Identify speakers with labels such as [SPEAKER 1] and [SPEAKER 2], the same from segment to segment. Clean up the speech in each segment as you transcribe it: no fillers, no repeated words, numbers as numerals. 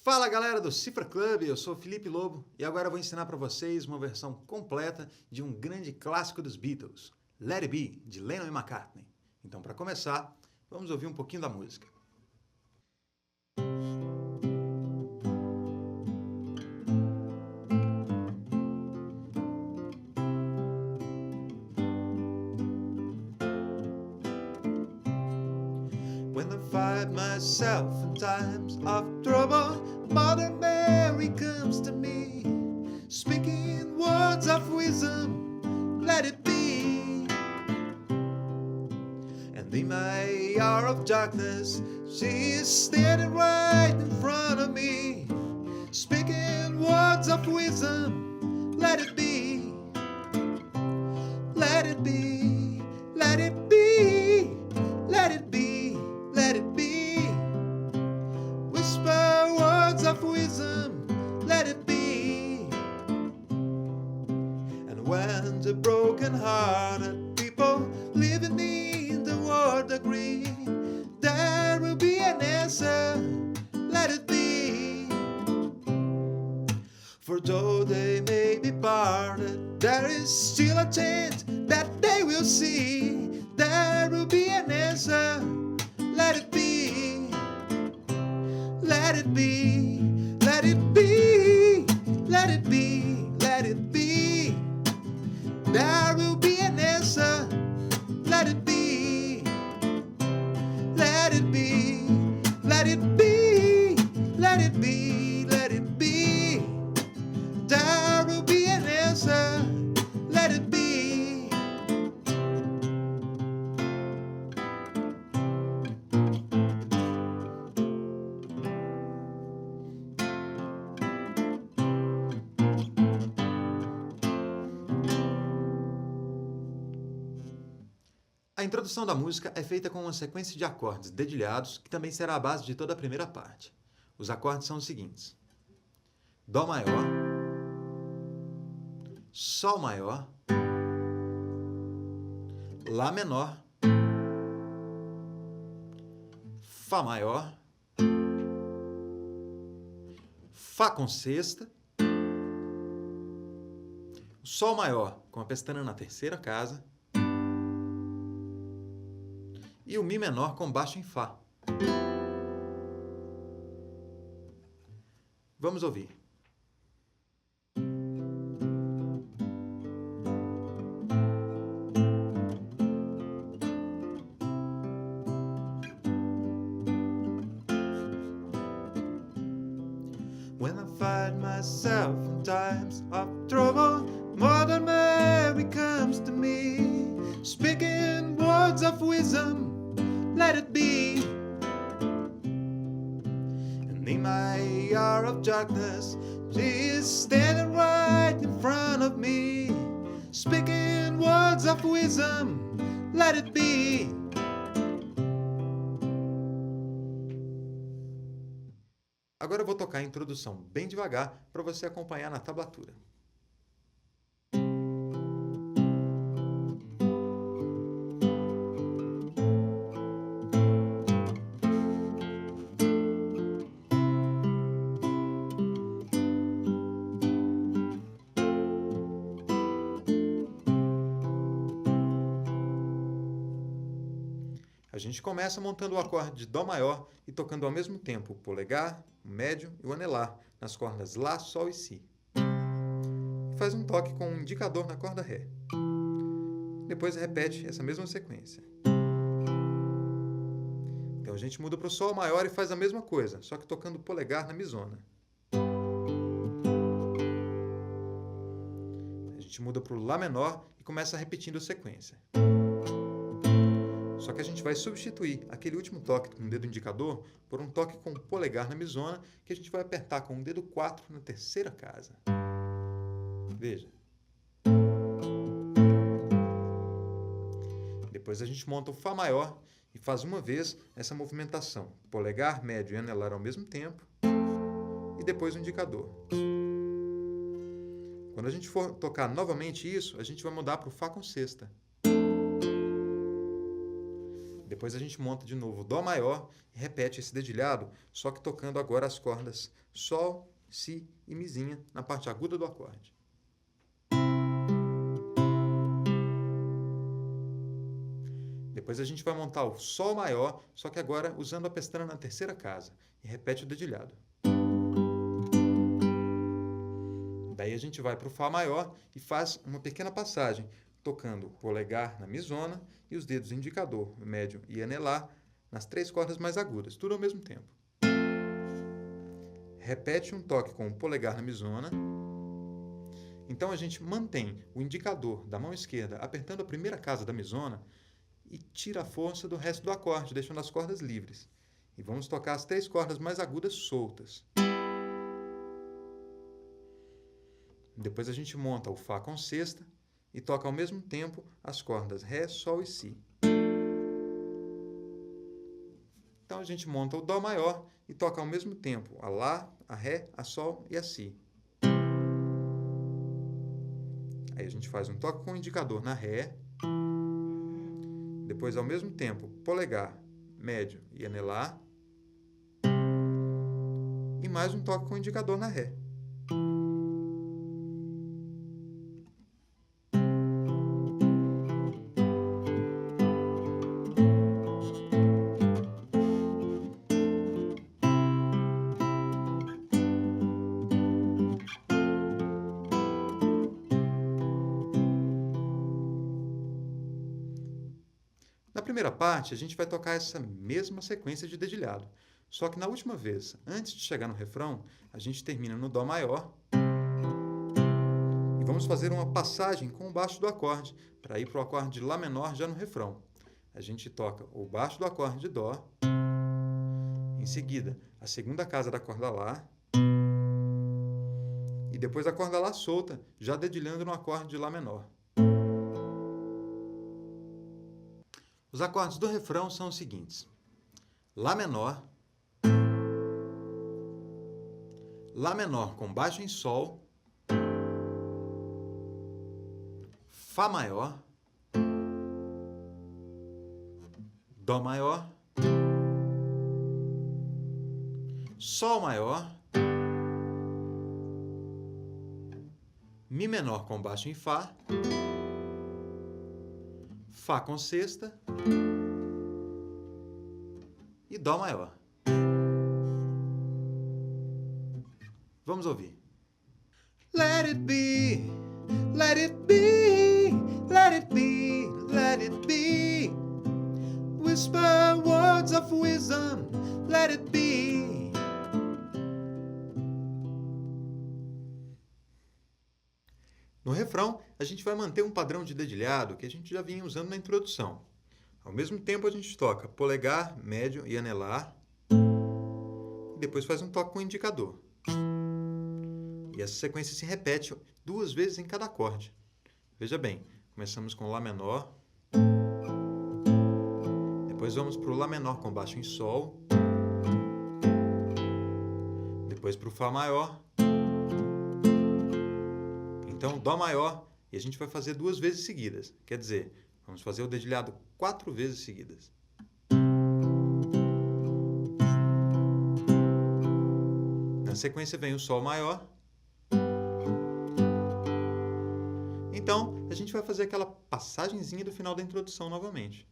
[SPEAKER 1] Fala galera do Cifra Club, eu sou Felipe Lobo e agora eu vou ensinar para vocês uma versão completa de um grande clássico dos Beatles, Let It Be, de Lennon e McCartney. Então, para começar, vamos ouvir um pouquinho da música. When I find myself in times of trouble, Mother Mary comes to me, speaking words of wisdom, let it be. And in my hour of darkness, she is standing right in front of me, speaking words of wisdom, let it be. Let it be, let it be, let it be, let it be. Whisper words of wisdom, let it be. And when the broken-hearted people living in the world agree, there will be an answer, let it be. For though they may be parted, there is still a chance that they will see. There will be an answer, let it be. Let it be, let it be, let it be, let it be. There will be an answer, let it be. Let it be, let it be, let it be, let it be. There will be an answer, let it be. A introdução da música é feita com uma sequência de acordes dedilhados, que também será a base de toda a primeira parte. Os acordes são os seguintes: Dó maior, Sol maior, Lá menor, Fá maior, Fá com sexta, Sol maior com a pestana na terceira casa e o Mi menor com baixo em Fá. Vamos ouvir. When I find myself in times of trouble, Mother Mary comes to me, speaking words of wisdom, let it be. And in my hour of darkness, she is standing right in front of me, speaking words of wisdom, let it be. Agora eu vou tocar a introdução bem devagar para você acompanhar na tablatura. A gente começa montando o acorde de Dó maior e tocando ao mesmo tempo o polegar, o médio e o anelar nas cordas Lá, Sol e Si. Faz um toque com um indicador na corda Ré. Depois repete essa mesma sequência. Então a gente muda para o Sol maior e faz a mesma coisa, só que tocando o polegar na misona. A gente muda para o Lá menor e começa repetindo a sequência. Só que a gente vai substituir aquele último toque com o dedo indicador por um toque com o polegar na misona, que a gente vai apertar com o dedo 4 na terceira casa. Veja. Depois a gente monta o Fá maior e faz uma vez essa movimentação, polegar, médio e anelar ao mesmo tempo, e depois o indicador. Quando a gente for tocar novamente isso, a gente vai mudar para o Fá com sexta. Depois a gente monta de novo o Dó maior e repete esse dedilhado, só que tocando agora as cordas Sol, Si e Mizinha na parte aguda do acorde. Depois a gente vai montar o Sol maior, só que agora usando a pestana na terceira casa, e repete o dedilhado. Daí a gente vai para o Fá maior e faz uma pequena passagem, tocando o polegar na misona e os dedos indicador, médio e anelar nas três cordas mais agudas, tudo ao mesmo tempo. Repete um toque com o polegar na misona. Então a gente mantém o indicador da mão esquerda apertando a primeira casa da misona e tira a força do resto do acorde, deixando as cordas livres. E vamos tocar as três cordas mais agudas soltas. Depois a gente monta o Fá com sexta e toca ao mesmo tempo as cordas Ré, Sol e Si. Então a gente monta o Dó maior e toca ao mesmo tempo a Lá, a Ré, a Sol e a Si. Aí a gente faz um toque com o indicador na Ré. Depois, ao mesmo tempo, polegar, médio e anelar. E mais um toque com o indicador na Ré. Na primeira parte, a gente vai tocar essa mesma sequência de dedilhado, só que na última vez, antes de chegar no refrão, a gente termina no Dó maior e vamos fazer uma passagem com o baixo do acorde para ir para o acorde de Lá menor já no refrão. A gente toca o baixo do acorde de Dó, em seguida a segunda casa da corda Lá e depois a corda Lá solta, já dedilhando no acorde de Lá menor. Os acordes do refrão são os seguintes: Lá menor com baixo em Sol, Fá maior, Dó maior, Sol maior, Mi menor com baixo em Fá, Fá com sexta e Dó maior. Vamos ouvir. Let it be, let it be, let it be, let it be. Whisper words of wisdom, let it be. No refrão, a gente vai manter um padrão de dedilhado que a gente já vinha usando na introdução. Ao mesmo tempo, a gente toca polegar, médio e anelar, e depois faz um toque com o indicador. E essa sequência se repete 2 vezes em cada acorde. Veja bem, começamos com Lá menor, depois vamos para o Lá menor com baixo em Sol, depois para o Fá maior, então Dó maior, e a gente vai fazer 2 vezes seguidas. Quer dizer, vamos fazer o dedilhado 4 vezes seguidas. Na sequência vem o Sol maior. Então, a gente vai fazer aquela passagenzinha do final da introdução novamente.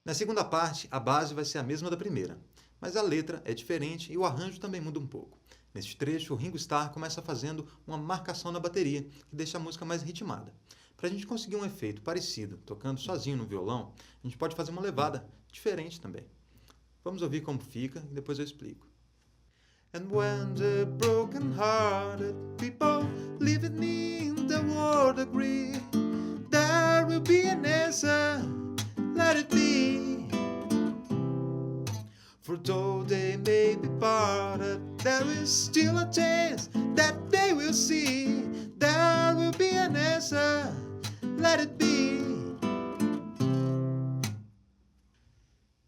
[SPEAKER 1] Na segunda parte, a base vai ser a mesma da primeira, mas a letra é diferente e o arranjo também muda um pouco. Neste trecho, o Ringo Starr começa fazendo uma marcação na bateria, que deixa a música mais ritmada. Para a gente conseguir um efeito parecido, tocando sozinho no violão, a gente pode fazer uma levada diferente também. Vamos ouvir como fica e depois eu explico. And when the broken-hearted people living in the world agree, there will be an answer, let it be. For though they may be parted, there is still a chance that they will see. There will be an answer, let it be.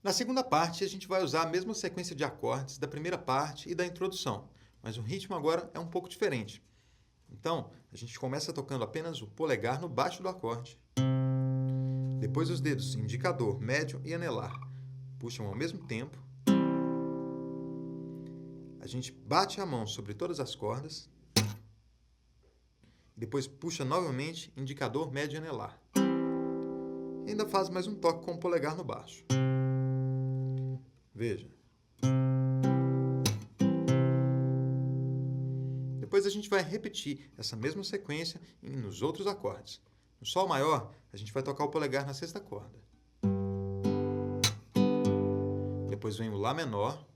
[SPEAKER 1] Na segunda parte, a gente vai usar a mesma sequência de acordes da primeira parte e da introdução, mas o ritmo agora é um pouco diferente. Então, a gente começa tocando apenas o polegar no baixo do acorde. Depois os dedos indicador, médio e anelar puxam ao mesmo tempo. A gente bate a mão sobre todas as cordas. Depois puxa novamente indicador, médio e anelar. E ainda faz mais um toque com o polegar no baixo. Veja. Depois a gente vai repetir essa mesma sequência nos outros acordes. No Sol maior, a gente vai tocar o polegar na sexta corda. Depois vem o Lá menor.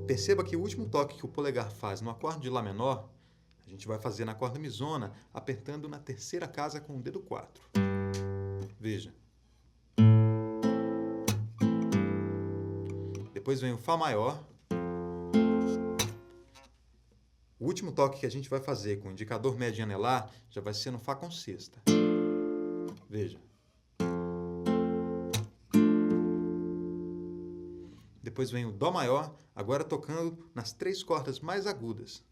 [SPEAKER 1] Perceba que o último toque que o polegar faz no acorde de Lá menor, a gente vai fazer na corda misona, apertando na terceira casa com o dedo 4. Veja. Depois vem o Fá maior. O último toque que a gente vai fazer com o indicador médio e anelar já vai ser no Fá com sexta. Veja. Depois vem o Dó maior, agora tocando nas três cordas mais agudas.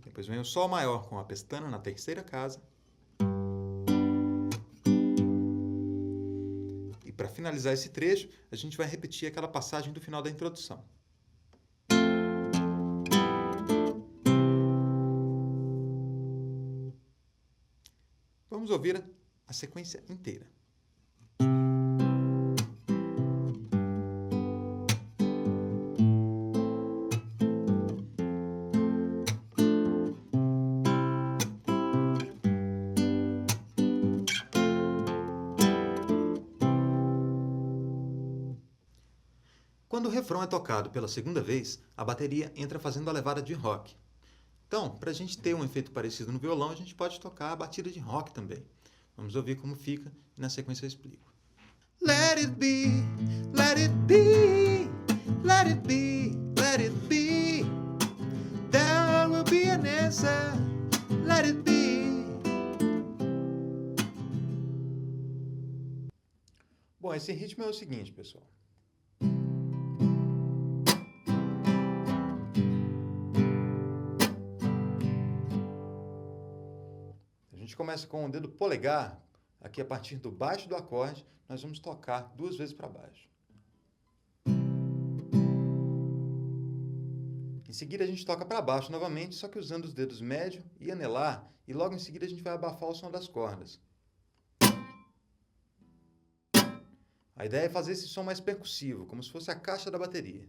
[SPEAKER 1] Depois vem o Sol maior com a pestana na terceira casa. E para finalizar esse trecho, a gente vai repetir aquela passagem do final da introdução. Vamos ouvir a sequência inteira. Quando o refrão é tocado pela segunda vez, a bateria entra fazendo a levada de rock. Então, para a gente ter um efeito parecido no violão, a gente pode tocar a batida de rock também. Vamos ouvir como fica e na sequência eu explico. Let it be, let it be, let it be, let it be. There will be an answer, let it be. Bom, esse ritmo é o seguinte, pessoal. A gente começa com o dedo polegar, aqui a partir do baixo do acorde, nós vamos tocar 2 vezes para baixo. Em seguida a gente toca para baixo novamente, só que usando os dedos médio e anelar, e logo em seguida a gente vai abafar o som das cordas. A ideia é fazer esse som mais percussivo, como se fosse a caixa da bateria.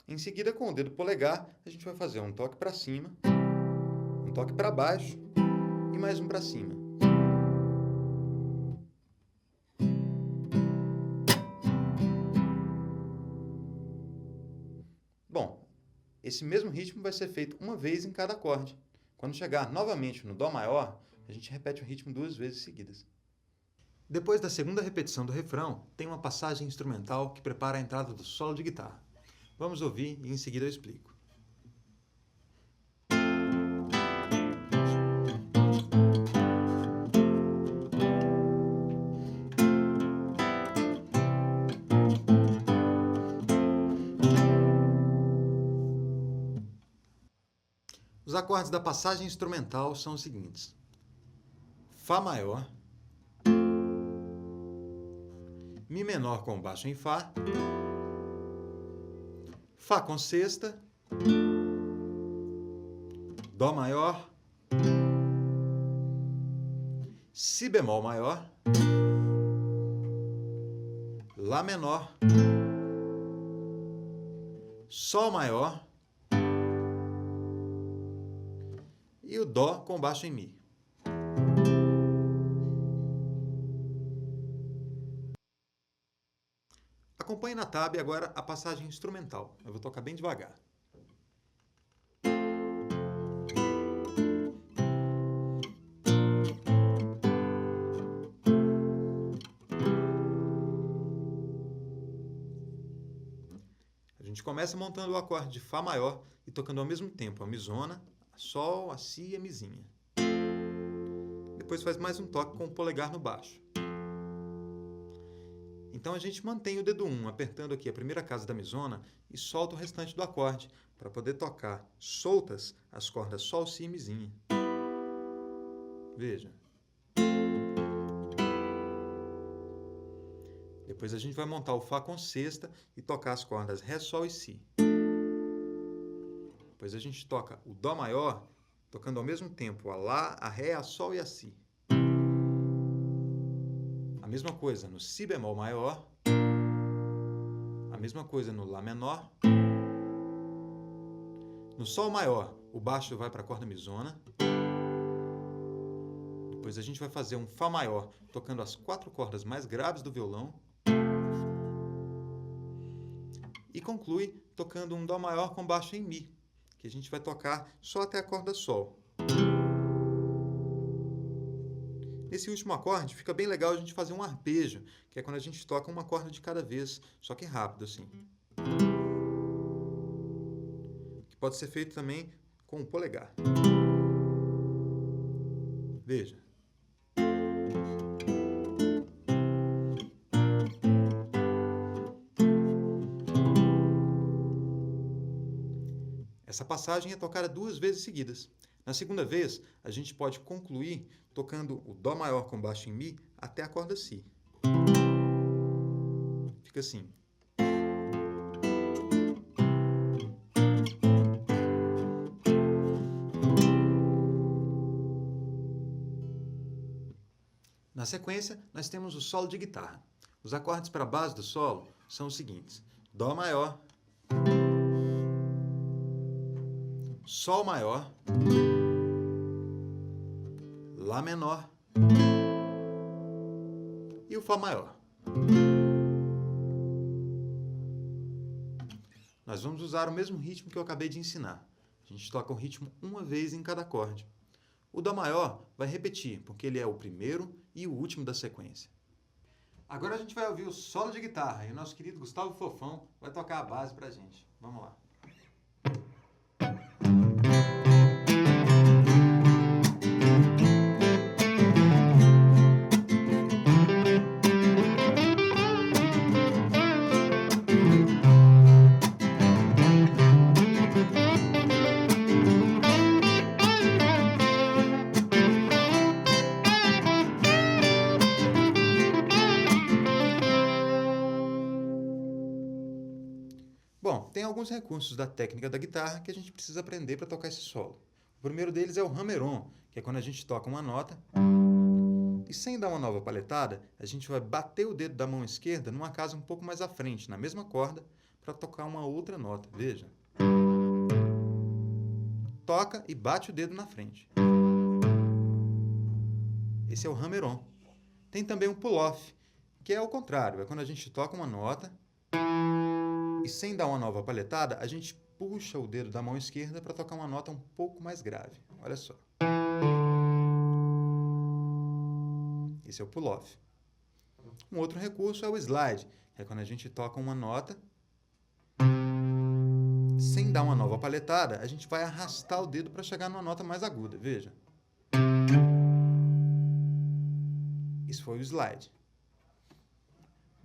[SPEAKER 1] Em seguida, com o dedo polegar, a gente vai fazer um toque para cima, um toque para baixo e mais um para cima. Bom, esse mesmo ritmo vai ser feito uma vez em cada acorde. Quando chegar novamente no Dó maior, a gente repete o ritmo 2 vezes seguidas. Depois da segunda repetição do refrão, tem uma passagem instrumental que prepara a entrada do solo de guitarra. Vamos ouvir e em seguida eu explico. Os acordes da passagem instrumental são os seguintes: Fá maior, Mi menor com baixo em Fá, Fá com sexta, Dó maior, Si bemol maior, Lá menor, Sol maior e o Dó com baixo em Mi. Acompanhe na tab agora a passagem instrumental. Eu vou tocar bem devagar. A gente começa montando o acorde de Fá maior e tocando ao mesmo tempo a mizona, a Sol, a Si e a Mizinha. Depois faz mais um toque com o polegar no baixo. Então a gente mantém o dedo 1 apertando aqui a primeira casa da mizona e solta o restante do acorde para poder tocar soltas as cordas Sol, Si e Mizinha. Veja. Depois a gente vai montar o Fá com sexta e tocar as cordas Ré, Sol e Si. Depois a gente toca o Dó maior, tocando ao mesmo tempo a Lá, a Ré, a Sol e a Si. A mesma coisa no Si bemol maior, a mesma coisa no Lá menor. No Sol maior, o baixo vai para a corda mizona. Depois a gente vai fazer um Fá maior, tocando as 4 cordas mais graves do violão. E conclui tocando um Dó maior com baixo em Mi, que a gente vai tocar só até a corda Sol. Nesse último acorde, fica bem legal a gente fazer um arpejo, que é quando a gente toca uma corda de cada vez, só que rápido assim. Que pode ser feito também com o polegar. Veja. Essa passagem é tocada 2 vezes seguidas. Na segunda vez, a gente pode concluir tocando o Dó maior com baixo em Mi até a corda Si. Fica assim. Na sequência, nós temos o solo de guitarra. Os acordes para a base do solo são os seguintes: Dó maior, Sol maior, Lá menor e o Fá maior. Nós vamos usar o mesmo ritmo que eu acabei de ensinar. A gente toca o ritmo uma vez em cada acorde. O Dó maior vai repetir, porque ele é o primeiro e o último da sequência. Agora a gente vai ouvir o solo de guitarra e o nosso querido Gustavo Fofão vai tocar a base pra gente. Vamos lá. Bom, tem alguns recursos da técnica da guitarra que a gente precisa aprender para tocar esse solo. O primeiro deles é o hammer-on, que é quando a gente toca uma nota e sem dar uma nova paletada, a gente vai bater o dedo da mão esquerda numa casa um pouco mais à frente, na mesma corda, para tocar uma outra nota. Veja. Toca e bate o dedo na frente. Esse é o hammer-on. Tem também o pull-off, que é o contrário, é quando a gente toca uma nota e sem dar uma nova paletada, a gente puxa o dedo da mão esquerda para tocar uma nota um pouco mais grave. Olha só. Esse é o pull-off. Um outro recurso é o slide, que é quando a gente toca uma nota, sem dar uma nova paletada, a gente vai arrastar o dedo para chegar numa nota mais aguda. Veja. Isso foi o slide.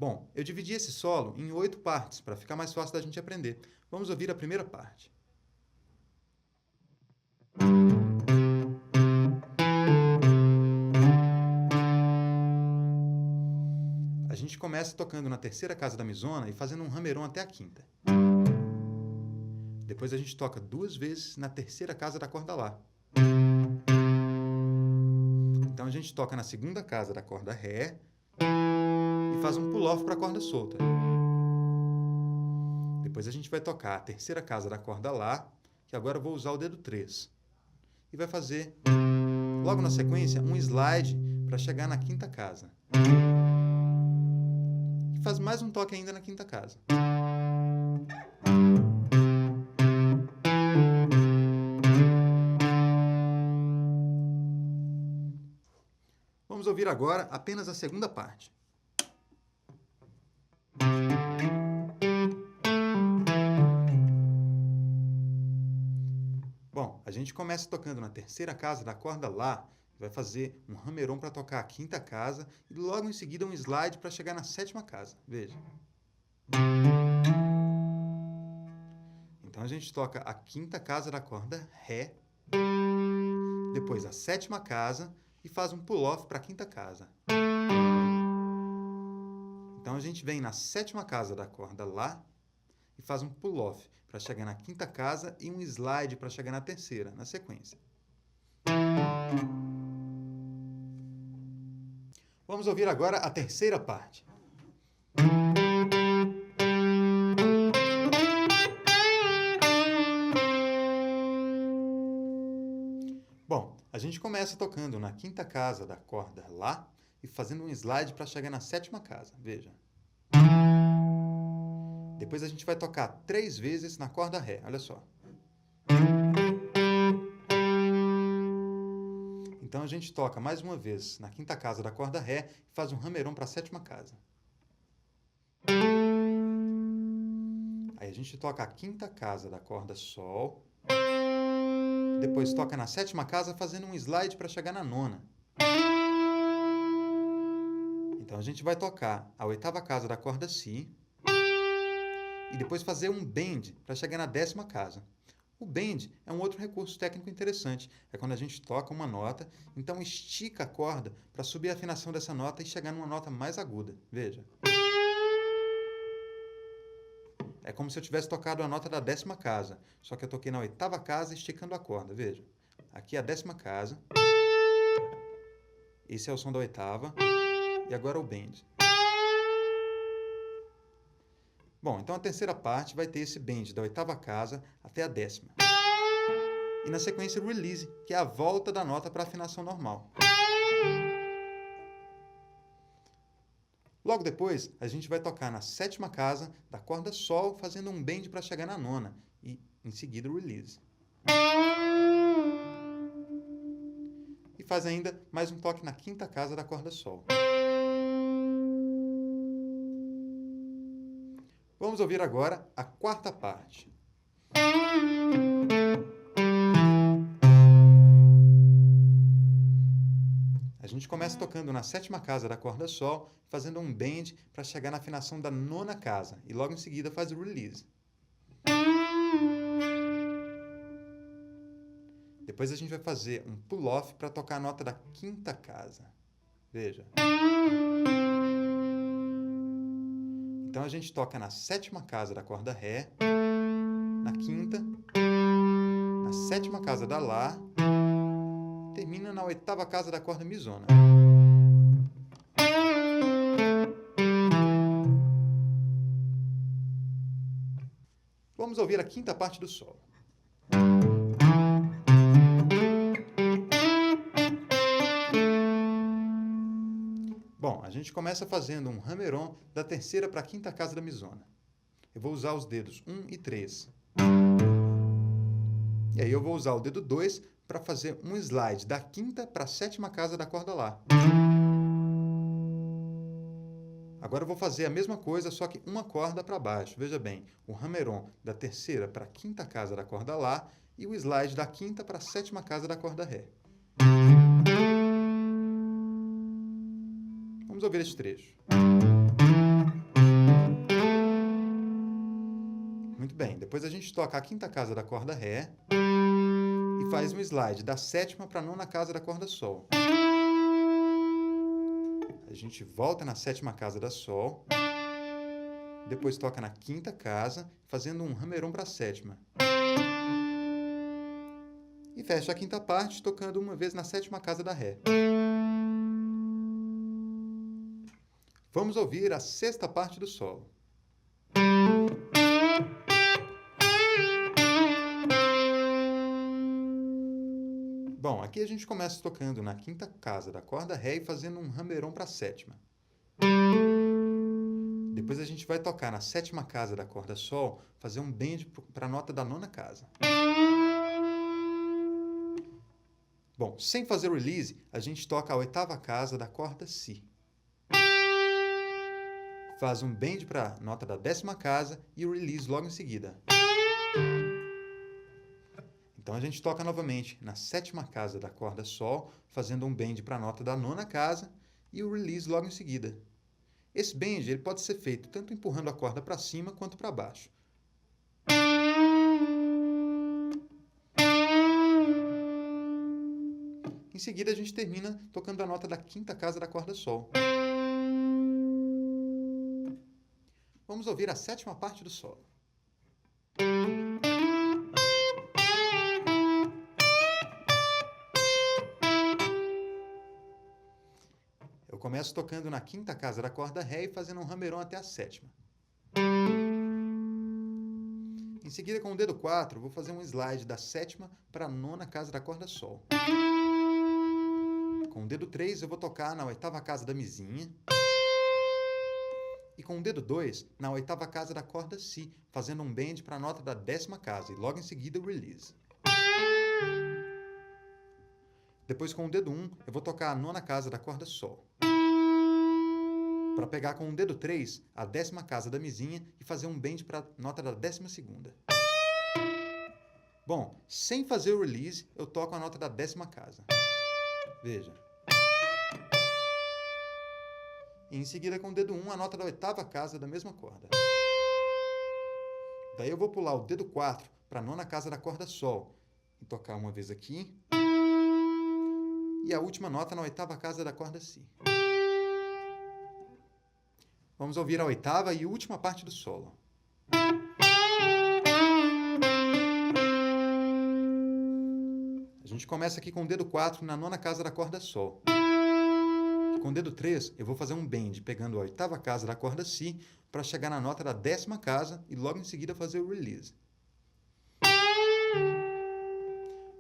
[SPEAKER 1] Bom, eu dividi esse solo em 8 partes, para ficar mais fácil da gente aprender. Vamos ouvir a primeira parte. A gente começa tocando na terceira casa da mizona e fazendo um hammer-on até a quinta. Depois a gente toca 2 vezes na terceira casa da corda Lá. Então a gente toca na segunda casa da corda Ré e faz um pull-off para a corda solta. Depois a gente vai tocar a terceira casa da corda Lá, que agora eu vou usar o dedo 3. E vai fazer, logo na sequência, um slide para chegar na quinta casa. e faz mais um toque ainda na quinta casa. Vamos ouvir agora apenas a segunda parte. Bom, a gente começa tocando na terceira casa da corda Lá, vai fazer um hammer-on para tocar a quinta casa e logo em seguida um slide para chegar na sétima casa. Veja. Então a gente toca a quinta casa da corda Ré, depois a sétima casa e faz um pull-off para a quinta casa. Então a gente vem na sétima casa da corda Lá e faz um pull-off para chegar na quinta casa e um slide para chegar na terceira, na sequência. Vamos ouvir agora a terceira parte. Bom, a gente começa tocando na quinta casa da corda Lá e fazendo um slide para chegar na sétima casa. Veja. Depois a gente vai tocar 3 vezes na corda Ré. Olha só. Então a gente toca mais uma vez na quinta casa da corda Ré e faz um hammer-on para a sétima casa. Aí a gente toca a quinta casa da corda Sol. Depois toca na sétima casa fazendo um slide para chegar na nona. Então a gente vai tocar a oitava casa da corda Si e depois fazer um bend para chegar na décima casa. O bend é um outro recurso técnico interessante. É quando a gente toca uma nota, então estica a corda para subir a afinação dessa nota e chegar numa nota mais aguda. Veja. É como se eu tivesse tocado a nota da décima casa, só que eu toquei na oitava casa esticando a corda. Veja. Aqui é a décima casa. Esse é o som da oitava. E agora o bend. Bom, então a terceira parte vai ter esse bend da oitava casa até a décima. E na sequência o release, que é a volta da nota para a afinação normal. Logo depois, a gente vai tocar na sétima casa da corda Sol, fazendo um bend para chegar na nona. E em seguida o release. E faz ainda mais um toque na quinta casa da corda Sol. Vamos ouvir agora a quarta parte. A gente começa tocando na sétima casa da corda Sol, fazendo um bend para chegar na afinação da nona casa, e logo em seguida faz o release. Depois a gente vai fazer um pull-off para tocar a nota da quinta casa. Veja. Então a gente toca na sétima casa da corda Ré, na quinta, na sétima casa da Lá, termina na oitava casa da corda Mizona. Vamos ouvir a quinta parte do solo. Bom, a gente começa fazendo um hammer-on da terceira para a quinta casa da Mizona. Eu vou usar os dedos 1 e 3. E aí eu vou usar o dedo 2 para fazer um slide da quinta para a sétima casa da corda Lá. Agora eu vou fazer a mesma coisa, só que uma corda para baixo. Veja bem, o hammer-on da terceira para a quinta casa da corda Lá e o slide da quinta para a sétima casa da corda Ré. Vamos ouvir esse trecho. Muito bem, depois a gente toca a quinta casa da corda Ré e faz um slide da sétima para a nona casa da corda Sol. A gente volta na sétima casa da Sol, depois toca na quinta casa, fazendo um hammer-on para a sétima. E fecha a quinta parte, tocando uma vez na sétima casa da Ré. Vamos ouvir a sexta parte do solo. Bom, aqui a gente começa tocando na quinta casa da corda Ré e fazendo um hammer-on para a sétima. Depois a gente vai tocar na 7ª casa da corda Sol, fazer um bend para a nota da 9ª casa. Bom, sem fazer o release, a gente toca a 8ª casa da corda Si. Faz um bend para a nota da 10ª casa e o release logo em seguida. Então a gente toca novamente na 7ª casa da corda Sol, fazendo um bend para a nota da 9ª casa e o release logo em seguida. Esse bend ele pode ser feito tanto empurrando a corda para cima quanto para baixo. Em seguida, a gente termina tocando a nota da 5ª casa da corda Sol. Vamos ouvir a 7ª parte do solo. Eu começo tocando na 5ª casa da corda Ré e fazendo um hammer-on até a 7ª. Em seguida, com o dedo 4, vou fazer um slide da 7ª para a 9ª casa da corda Sol. Com o dedo 3, eu vou tocar na 8ª casa da Mizinha. E com o dedo 2, na 8ª casa da corda Si, fazendo um bend para a nota da 10ª casa e logo em seguida o release. Depois, com o dedo 1, eu vou tocar a 9ª casa da corda Sol. Para pegar com o dedo 3, a 10ª casa da Mizinha e fazer um bend para a nota da 12ª. Bom, sem fazer o release, eu toco a nota da 10ª casa. Veja. E em seguida, com o dedo 1, a nota da 8ª casa da mesma corda. Daí eu vou pular o dedo 4 para a 9ª casa da corda Sol e tocar uma vez aqui. E a última nota na 8ª casa da corda Si. Vamos ouvir a 8ª e última parte do solo. A gente começa aqui com o dedo 4 na 9ª casa da corda Sol. Com o dedo 3, eu vou fazer um bend, pegando a 8ª casa da corda Si para chegar na nota da 10ª casa e logo em seguida fazer o release.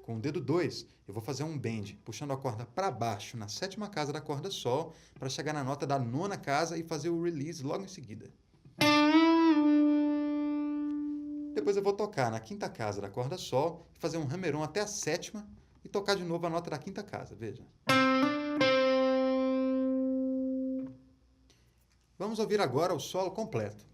[SPEAKER 1] Com o dedo 2, eu vou fazer um bend, puxando a corda para baixo na 7ª casa da corda Sol para chegar na nota da 9ª casa e fazer o release logo em seguida. Depois eu vou tocar na 5ª casa da corda Sol, fazer um hammer-on até a 7ª e tocar de novo a nota da 5ª casa, veja. Vamos ouvir agora o solo completo.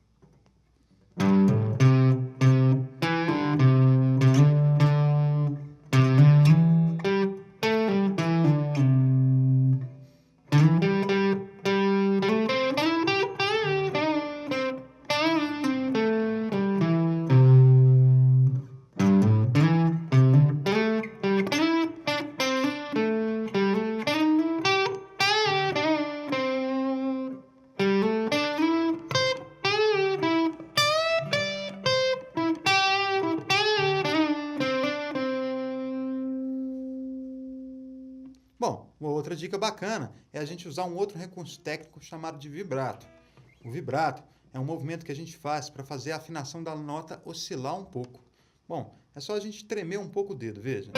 [SPEAKER 1] Bom, uma outra dica bacana é a gente usar um outro recurso técnico chamado de vibrato. O vibrato é um movimento que a gente faz para fazer a afinação da nota oscilar um pouco. Bom, é só a gente tremer um pouco o dedo, veja.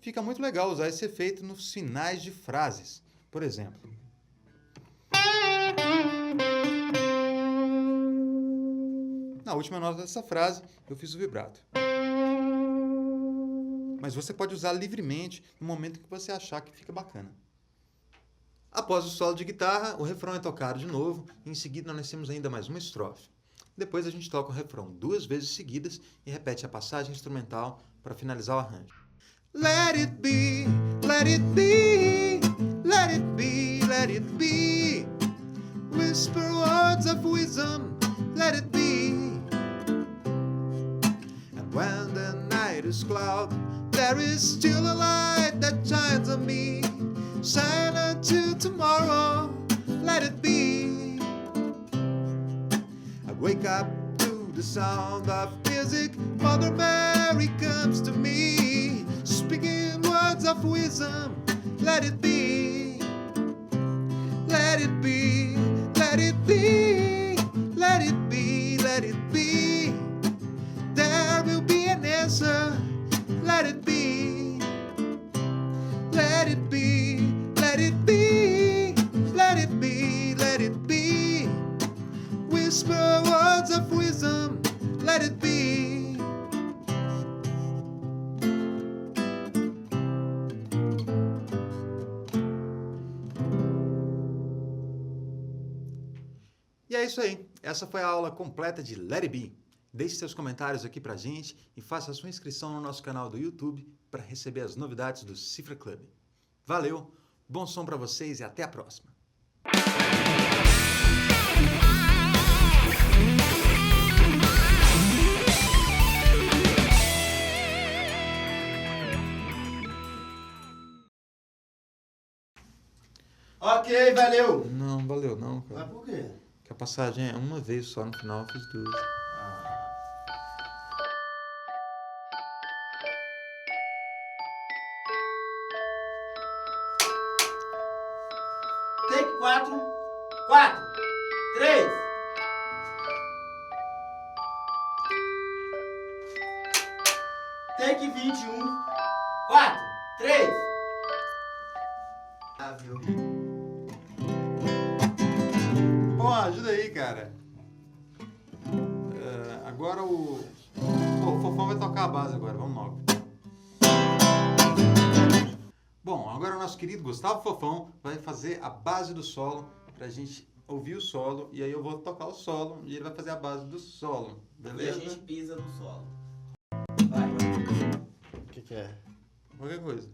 [SPEAKER 1] Fica muito legal usar esse efeito nos finais de frases. Por exemplo, na última nota dessa frase, eu fiz o vibrato. Mas você pode usar livremente no momento que você achar que fica bacana. Após o solo de guitarra, o refrão é tocado de novo, e em seguida nós temos ainda mais uma estrofe. Depois a gente toca o refrão 2 vezes seguidas e repete a passagem instrumental para finalizar o arranjo. Let it be, let it be, let it be, let it be. Whisper words of wisdom, let it be. And when the night is cloud, there is still a light that shines on me. Shine until tomorrow, let it be. I wake up to the sound of music. Mother Mary comes to me, speaking words of wisdom, let it be. Let it be, let it be, let it be, let it be. There will be an answer, let it be. Let it be, let it be, let it be. whisper words of wisdom, let it be. E é isso aí. Essa foi a aula completa de Let It Be. Deixe seus comentários aqui pra gente e faça a sua inscrição no nosso canal do YouTube para receber as novidades do Cifra Club. Valeu, bom som para vocês e até a próxima.
[SPEAKER 2] Ok, valeu.
[SPEAKER 1] Não, valeu não, cara.
[SPEAKER 2] Mas por quê?
[SPEAKER 1] Que a passagem é uma vez só, no final eu fiz duas.
[SPEAKER 2] Take 4, 4, 3. Take 21, 4, 3. Ah, viu?
[SPEAKER 1] Bom, ajuda aí, cara. Agora o Fofão vai tocar a base agora, vamos logo. Bom, agora o nosso querido Gustavo Fofão vai fazer a base do solo pra gente ouvir o solo e aí eu vou tocar o solo e ele vai fazer a base do solo, beleza?
[SPEAKER 2] E a gente pisa no solo. Vai.
[SPEAKER 1] O que é? Qualquer coisa.